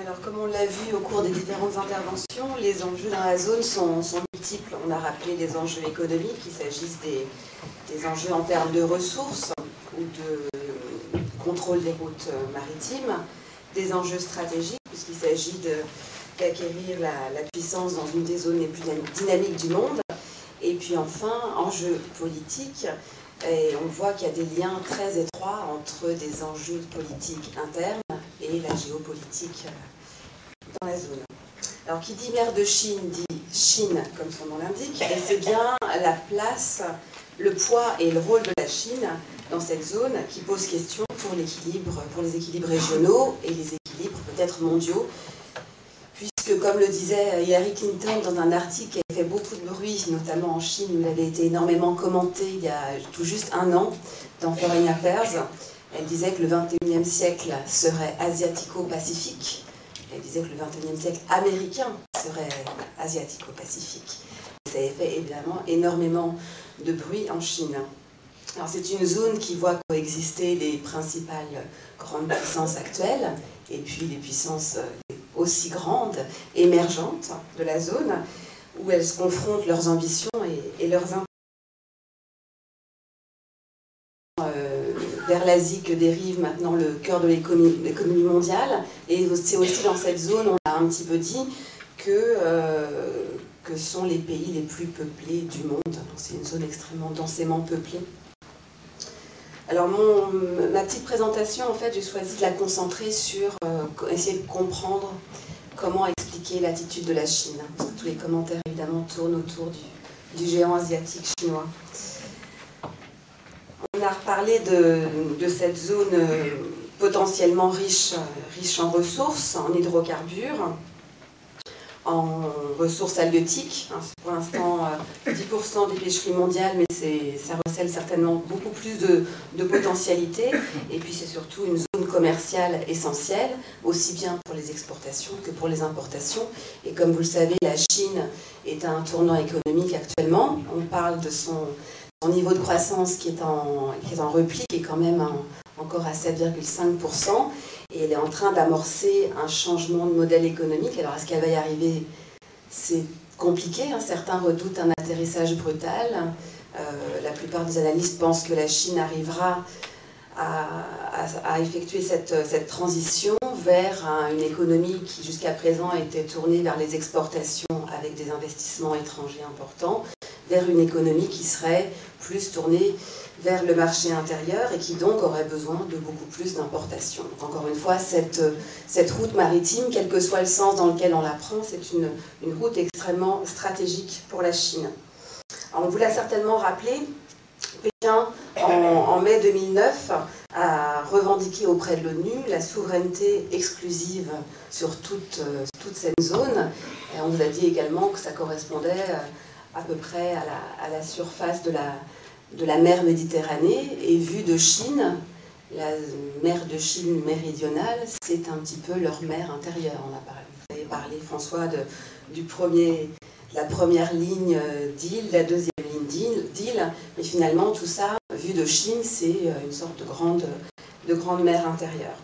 Alors, comme on l'a vu au cours des différentes interventions, les enjeux dans la zone sont multiples. On a rappelé les enjeux économiques, qu'il s'agisse des enjeux en termes de ressources ou de contrôle des routes maritimes, des enjeux stratégiques, puisqu'il s'agit d'acquérir la puissance dans une des zones les plus dynamiques du monde, et puis enfin, enjeux politiques. Et on voit qu'il y a des liens très étroits entre des enjeux politiques internes et la géopolitique dans la zone. Alors, qui dit mer de Chine dit Chine, comme son nom l'indique, et c'est bien la place, le poids et le rôle de la Chine dans cette zone qui pose question pour les équilibres régionaux et les équilibres peut-être mondiaux, puisque, comme le disait Hillary Clinton dans un article qui a fait beaucoup de bruit, notamment en Chine, où il avait été énormément commenté il y a tout juste un an dans Foreign Affairs, elle disait que le XXIe siècle serait asiatico-pacifique. Elle disait que le XXIe siècle américain serait asiatico-pacifique. Ça a fait évidemment énormément de bruit en Chine. Alors c'est une zone qui voit coexister les principales grandes puissances actuelles et puis les puissances aussi grandes, émergentes de la zone, où elles se confrontent leurs ambitions et leurs intérêts. Vers l'Asie que dérive maintenant le cœur de l'économie mondiale. Et c'est aussi dans cette zone, on l'a un petit peu dit, que sont les pays les plus peuplés du monde. C'est une zone extrêmement densément peuplée. Alors ma petite présentation, en fait, j'ai choisi de la concentrer sur essayer de comprendre comment expliquer l'attitude de la Chine. Parce que tous les commentaires, évidemment, tournent autour du géant asiatique chinois. On a reparlé de cette zone potentiellement riche en ressources, en hydrocarbures, en ressources halieutiques. C'est pour l'instant 10% des pêcheries mondiales, mais ça recèle certainement beaucoup plus de potentialité. Et puis c'est surtout une zone commerciale essentielle, aussi bien pour les exportations que pour les importations. Et comme vous le savez, la Chine est à un tournant économique actuellement. On parle de son niveau de croissance qui est en repli, qui est quand même encore à 7,5%, et elle est en train d'amorcer un changement de modèle économique. Alors est-ce qu'elle va y arriver? C'est compliqué, certains redoutent un atterrissage brutal. La plupart des analystes pensent que la Chine arrivera à effectuer cette transition vers une économie qui jusqu'à présent était tournée vers les exportations avec des investissements étrangers importants, vers une économie qui serait plus tournée vers le marché intérieur et qui donc aurait besoin de beaucoup plus d'importations. Donc encore une fois, cette route maritime, quel que soit le sens dans lequel on la prend, c'est une route extrêmement stratégique pour la Chine. Alors on vous l'a certainement rappelé, Pékin, en mai 2009, a revendiqué auprès de l'ONU la souveraineté exclusive sur toute cette zone. Et on vous a dit également que ça correspondait à peu près à la surface de la mer Méditerranée, et vu de Chine, la mer de Chine méridionale, c'est un petit peu leur mer intérieure. Vous avez parlé, François, de la première ligne d'île, la deuxième ligne d'île, mais finalement tout ça, vu de Chine, c'est une sorte de grande mer intérieure.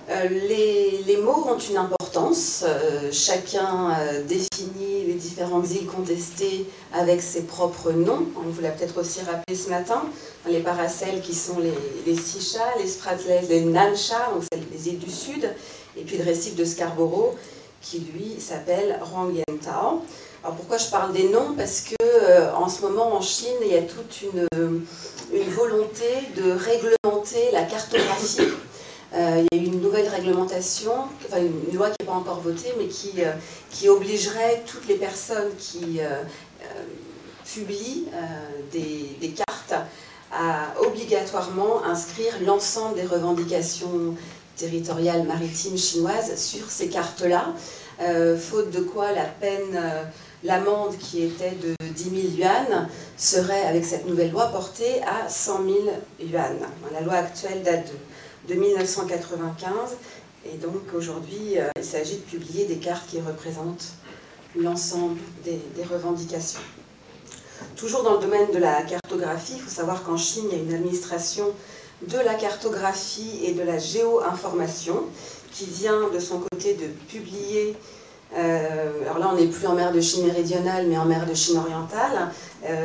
Les mots ont une importance, chacun définit les différentes îles contestées avec ses propres noms. On vous l'a peut-être aussi rappelé ce matin, les Paracels qui sont les Sicha, les Spratleys, les Nansha, donc c'est les îles du sud, et puis le récif de Scarborough qui lui s'appelle Rangiantao. Alors pourquoi je parle des noms? Parce que en ce moment en Chine, il y a toute une volonté de réglementer la cartographie. Il y a eu une nouvelle réglementation, enfin une loi qui n'est pas encore votée, mais qui obligerait toutes les personnes qui publient des cartes à obligatoirement inscrire l'ensemble des revendications territoriales maritimes chinoises sur ces cartes-là, faute de quoi l'amende qui était de 10 000 yuan serait, avec cette nouvelle loi, portée à 100 000 yuan. La loi actuelle date de 1995, et donc aujourd'hui il s'agit de publier des cartes qui représentent l'ensemble des revendications. Toujours dans le domaine de la cartographie, il faut savoir qu'en Chine il y a une administration de la cartographie et de la géo-information, qui vient de son côté de publier, alors là on n'est plus en mer de Chine méridionale, mais en mer de Chine orientale,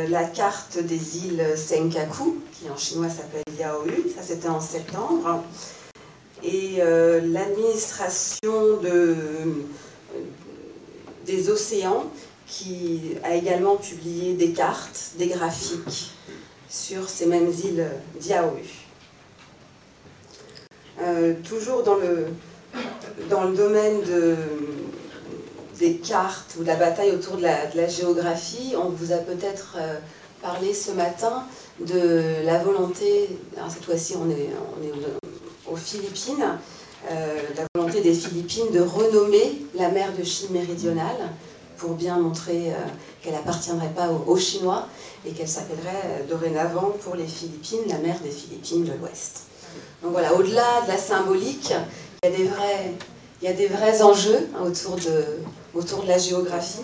la carte des îles Senkaku, qui en chinois s'appelle Yaoyu, ça c'était en septembre, et l'administration des océans, qui a également publié des cartes, des graphiques sur ces mêmes îles d'Yaoyu. Toujours dans le domaine des cartes ou de la bataille autour de la géographie, on vous a peut-être parlé ce matin de la volonté, alors cette fois-ci on est aux Philippines, la volonté des Philippines de renommer la mer de Chine méridionale pour bien montrer qu'elle n'appartiendrait pas aux Chinois et qu'elle s'appellerait dorénavant pour les Philippines la mer des Philippines de l'Ouest. Donc voilà, au-delà de la symbolique, il y a des vrais enjeux autour de la géographie.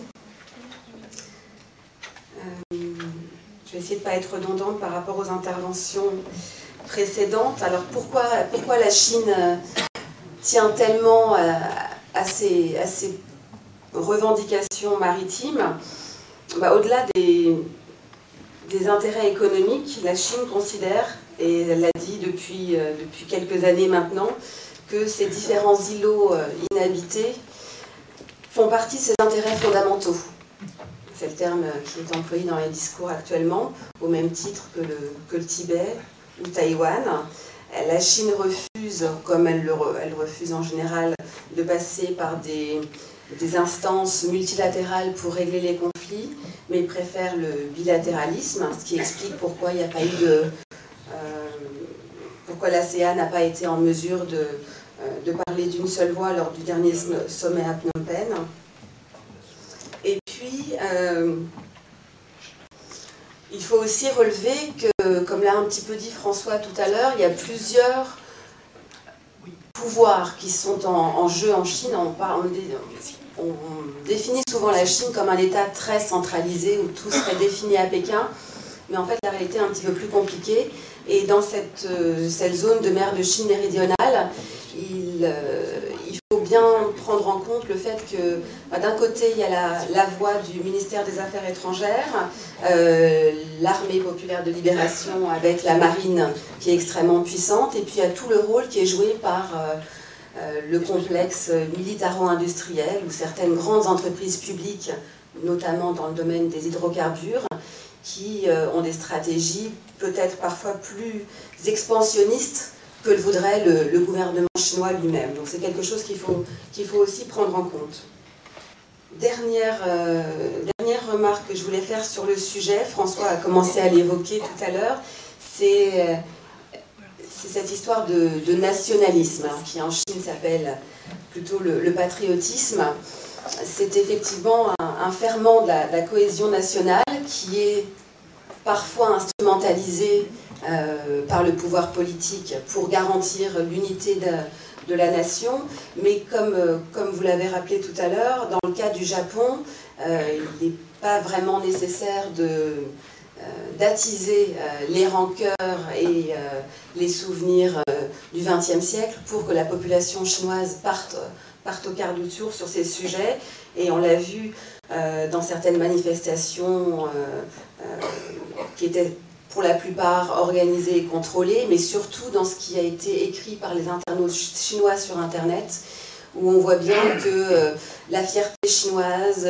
Je vais essayer de ne pas être redondante par rapport aux interventions précédentes. Alors pourquoi la Chine tient tellement à ses revendications maritimes? Au-delà des intérêts économiques, la Chine considère, et elle l'a dit depuis quelques années maintenant, que ces différents îlots inhabités font partie de ses intérêts fondamentaux. C'est le terme qui est employé dans les discours actuellement, au même titre que le Tibet ou Taïwan. La Chine refuse, comme elle refuse en général, de passer par des instances multilatérales pour régler les conflits, mais préfère le bilatéralisme, ce qui explique pourquoi il n'y a pas eu pourquoi l'ASEAN n'a pas été en mesure de parler d'une seule voix lors du dernier sommet à Phnom Penh. Et puis, il faut aussi relever que, comme l'a un petit peu dit François tout à l'heure, il y a plusieurs pouvoirs qui sont en jeu en Chine. On définit souvent la Chine comme un État très centralisé où tout serait défini à Pékin, mais en fait la réalité est un petit peu plus compliquée. Et dans cette zone de mer de Chine méridionale, il faut bien prendre en compte le fait que d'un côté il y a la voix du ministère des Affaires étrangères, l'armée populaire de libération avec la marine qui est extrêmement puissante, et puis il y a tout le rôle qui est joué par le complexe militaro-industriel où certaines grandes entreprises publiques, notamment dans le domaine des hydrocarbures, qui ont des stratégies peut-être parfois plus expansionnistes que le voudrait le gouvernement chinois lui-même. Donc c'est quelque chose qu'il faut aussi prendre en compte. Dernière remarque que je voulais faire sur le sujet, François a commencé à l'évoquer tout à l'heure, c'est cette histoire de nationalisme, hein, qui en Chine s'appelle plutôt le patriotisme. C'est effectivement un ferment de la cohésion nationale qui est parfois instrumentalisé par le pouvoir politique pour garantir l'unité de la nation, mais comme vous l'avez rappelé tout à l'heure, dans le cas du Japon, il n'est pas vraiment nécessaire d'attiser les rancœurs et les souvenirs du XXe siècle pour que la population chinoise parte au quart de tour sur ces sujets, et on l'a vu dans certaines manifestations qui étaient pour la plupart organisées et contrôlées, mais surtout dans ce qui a été écrit par les internautes chinois sur Internet, où on voit bien que la fierté chinoise,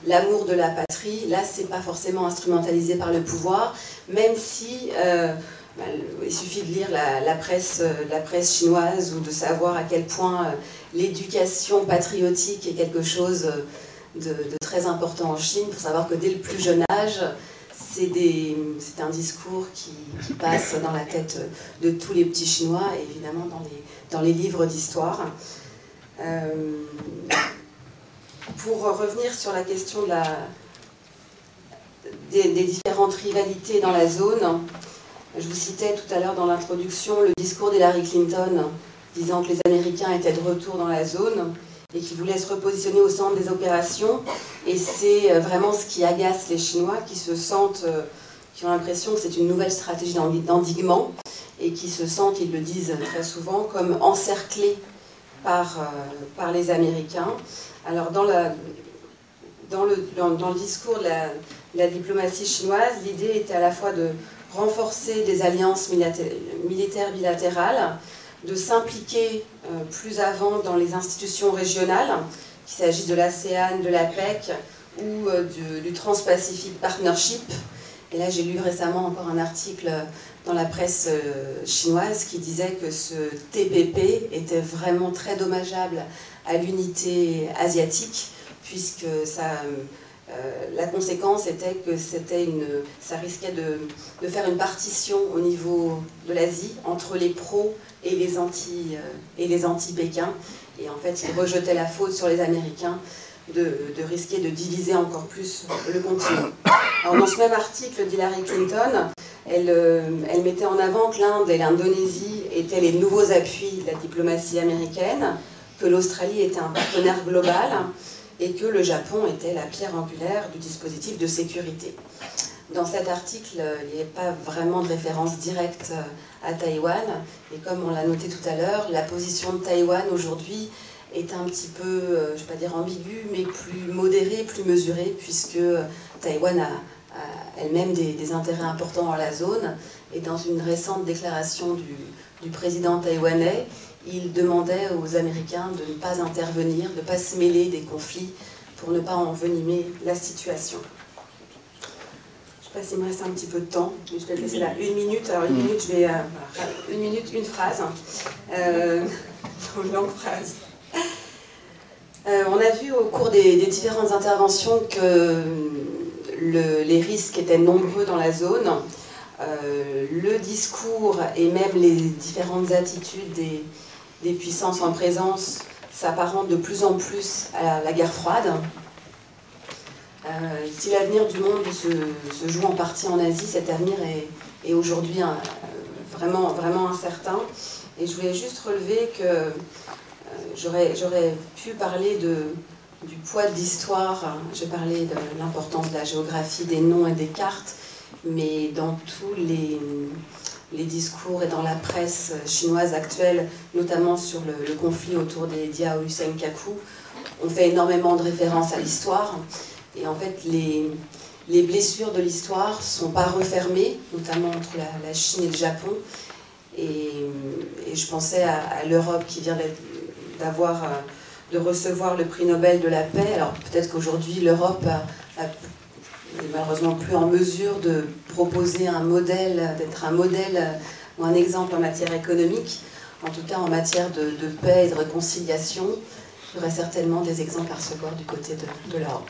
l'amour de la patrie, là c'est pas forcément instrumentalisé par le pouvoir, même si il suffit de lire la presse chinoise ou de savoir à quel point l'éducation patriotique est quelque chose de très important en Chine, pour savoir que dès le plus jeune âge, c'est un discours qui passe dans la tête de tous les petits Chinois, et évidemment dans les livres d'histoire. Pour revenir sur la question des différentes rivalités dans la zone, je vous citais tout à l'heure dans l'introduction le discours d'Hillary Clinton disant que les Américains étaient de retour dans la zone et qu'ils voulaient se repositionner au centre des opérations, et c'est vraiment ce qui agace les Chinois qui ont l'impression que c'est une nouvelle stratégie d'endiguement et qui se sentent, ils le disent très souvent, comme encerclés par les Américains. Alors dans le discours de la diplomatie chinoise, l'idée était à la fois de renforcer des alliances militaires bilatérales, de s'impliquer plus avant dans les institutions régionales, qu'il s'agisse de l'ASEAN, de l'APEC ou du Trans-Pacific Partnership. Et là, j'ai lu récemment encore un article dans la presse chinoise qui disait que ce TPP était vraiment très dommageable à l'unité asiatique, puisque la conséquence était que ça risquait de faire une partition au niveau de l'Asie entre les pros et les anti-Pékin. Et en fait, il rejetait la faute sur les Américains de risquer de diviser encore plus le continent. Alors, dans ce même article d'Hillary Clinton, elle mettait en avant que l'Inde et l'Indonésie étaient les nouveaux appuis de la diplomatie américaine, que l'Australie était un partenaire global et que le Japon était la pierre angulaire du dispositif de sécurité. Dans cet article, il n'y avait pas vraiment de référence directe à Taïwan, et comme on l'a noté tout à l'heure, la position de Taïwan aujourd'hui est un petit peu, je ne vais pas dire ambiguë, mais plus modérée, plus mesurée, puisque Taïwan a elle-même des intérêts importants dans la zone, et dans une récente déclaration du président taïwanais, il demandait aux Américains de ne pas intervenir, de ne pas se mêler des conflits pour ne pas envenimer la situation. Je ne sais pas s'il me reste un petit peu de temps, mais je vais te laisser là. 1 minute, alors 1 minute, je vais... 1 minute, une phrase. Une longue phrase. On a vu au cours des différentes interventions que les risques étaient nombreux dans la zone. Le discours et même les différentes attitudes des puissances en présence s'apparentent de plus en plus à la guerre froide. Si l'avenir du monde se joue en partie en Asie, cet avenir est aujourd'hui vraiment, vraiment incertain. Et je voulais juste relever que j'aurais pu parler du poids de l'histoire. J'ai parlé de l'importance de la géographie, des noms et des cartes, mais dans tous les discours et dans la presse chinoise actuelle, notamment sur le conflit autour des Diaoyusen-Kaku, on fait énormément de références à l'histoire. Et en fait, les blessures de l'histoire ne sont pas refermées, notamment entre la Chine et le Japon. Et je pensais à l'Europe qui vient de recevoir le prix Nobel de la paix. Alors peut-être qu'aujourd'hui, l'Europe n'est malheureusement plus en mesure de proposer un modèle, d'être un modèle ou un exemple en matière économique. En tout cas, en matière de paix et de réconciliation, il y aurait certainement des exemples à recevoir du côté de l'Europe.